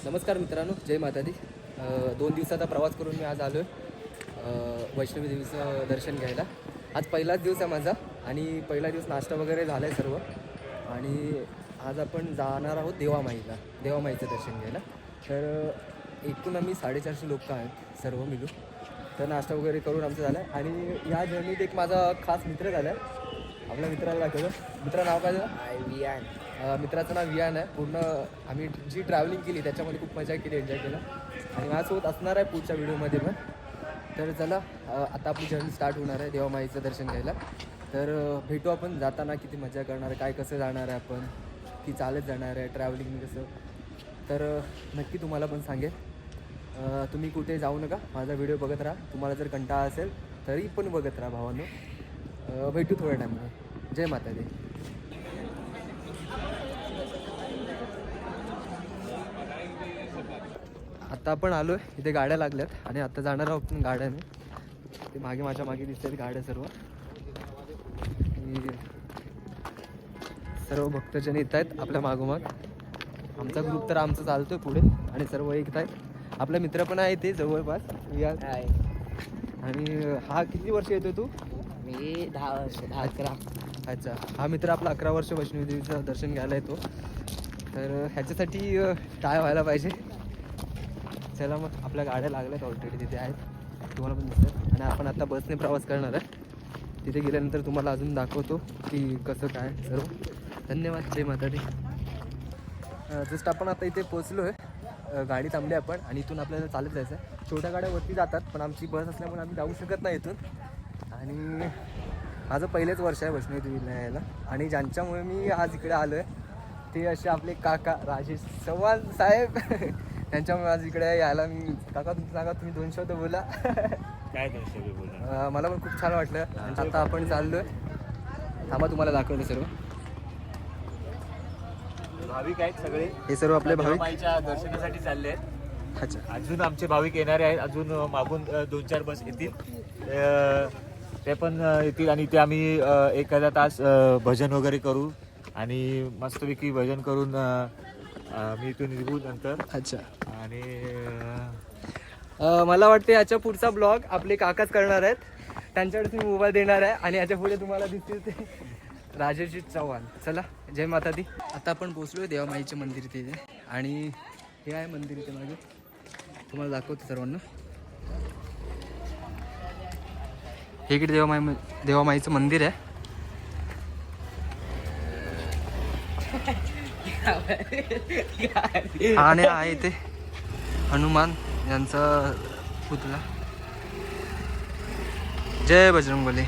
नमस्कार मित्रांनो, जय माता दी. 2 दिवसाचा प्रवास करून मी आज आलो आहे वैष्णवी देवीचं दर्शन घ्यायला. आज पहिलाच दिवस आहे माझा आणि पहिला दिवस नाश्ता वगैरे झाला आहे सर्व. आणि आज आपण जाणार आहोत देवामाईचं दर्शन घ्यायला. तर एकूण आम्ही 450 लोक आहेत सर्व मिळून. तर नाश्ता वगैरे करून आमचं झालं आहे. आणि या जर्नीत एक माझा खास मित्र झाला आहे. आपल्या मित्राला दाखवलं. मित्र नाव काय झालं? वियान. मित्राचं नाव वियान आहे. पूर्ण आम्ही जी ट्रॅव्हलिंग केली त्याच्यामध्ये खूप मजा केली, एन्जॉय केला. आणि माझ्यासोबत असणार आहे पुढच्या व्हिडिओमध्ये पण. तर चला, आता आपली जर्नी स्टार्ट होणार आहे देवामाईचं दर्शन घ्यायला. तर भेटू आपण जाताना. किती मजा करणार आहे, काय कसं जाणार आहे आपण, की चालत जाणार आहे, ट्रॅव्हलिंग कसं. तर नक्की तुम्हाला पण सांगेल. तुम्ही कुठे जाऊ नका, माझा व्हिडिओ बघत राहा. तुम्हाला जर कंटाळा असेल तरी पण बघत राहा भावांनो. भेटू थोड्या टाईममध्ये. जय माता दी. आता आपण आलो आहे, इथे गाड्या लागल्यात आणि आता जाणार आहोत आपण गाड्याने. ते माझ्या मागे दिसतात गाड्या सर्व. सर्व भक्तजन येत आहेत आपल्या मागोमाग. आमचा ग्रुप तर आमचा चालतोय पुढे आणि सर्व येत आहेत. आपला मित्र पण आहे ते जवळपास या. आणि हा किती वर्ष येतो तू? मी 10 वर्ष, 11. अच्छा, हा मित्र आपला 11 वर्ष वैष्णवी देवीचं दर्शन घ्यायला येतो. तर ह्याच्यासाठी काय व्हायला पाहिजे. चला मग, आपल्या गाड्या लागल्यात ऑलरेडी, तिथे आहेत, तुम्हाला पण दिसतात. आणि आपण आता बसने प्रवास करणार आहे. तिथे गेल्यानंतर तुम्हाला अजून दाखवतो की कसं काय सर्व. धन्यवाद. जय माता दी. जस्ट आपण आता इथे पोचलो आहे. गाडी थांबली आपण आणि इथून आपल्याला चालत जायचं आहे. छोट्या गाड्या वरती जातात पण आमची बस असल्यामुळे आम्ही जाऊ शकत नाही इथून. आणि माझं पहिलेच वर्ष आहे वैष्णवी देवीला यायला. आणि ज्यांच्यामुळे मी आज इकडे आलो आहे ते असे आपले काका राजेश चव्हाण साहेब. त्यांच्यामुळे आज इकडे यायला मी. काका तुमचं सांगा, तुम्ही 2 शब्द बोला. काय 2 शब्द बोला. मला पण खूप छान वाटलं. आता आपण चाललो आहे. थांबा, तुम्हाला दाखवलं सर्व. भाविक आहेत सगळे, हे सर्व आपले भाविक देवामाईच्या दर्शनासाठी चालले आहेत. अच्छा. अजून आमचे भाविक येणारे आहेत. अजून मागून 2-4 बस येतील. ते पण येतील आणि ते आम्ही एखादा तास भजन वगैरे करू आणि मस्तपैकी भजन करून मी इथून निघू नंतर. अच्छा. आणि मला वाटते याच्या पुढचा ब्लॉग आपले काकाच करणार आहेत. त्यांच्याकडे मी मोबाईल देणार आहे आणि याच्या पुढे तुम्हाला दिसतील ते राजेशजी चव्हाण. चला, जय माता दी. आता आपण पोचलो आहे देवामाईचे मंदिर तिथे. आणि हे आहे मंदिर इथे मागे, तुम्हाला दाखवतो सर्वांना. हे इकडे देवामाईचं मंदिर आहे. आणि आहे इथे हनुमान यांचा पुतळा. जय बजरंगबली.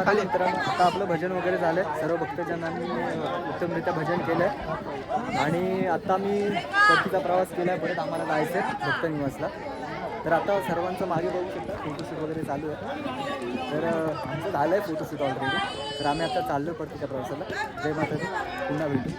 खाली मित्रांनो आता आपलं भजन वगैरे झालं आहे. सर्व भक्तजनांनी उत्तमरित्या भजन केलं आहे आणि आता आम्ही परतीचा प्रवास केला आहे. परत आम्हाला जायचं आहे भक्त निवासला. तर आता सर्वांचं मागे बघू शकता फोटोशूट वगैरे चालू आहे. तर आमचं झालं आहे फोटोशूट ऑलरेडी. तर आम्ही आता चाललो परतीच्या प्रवासाला. जय माता दी, पुन्हा भेटू.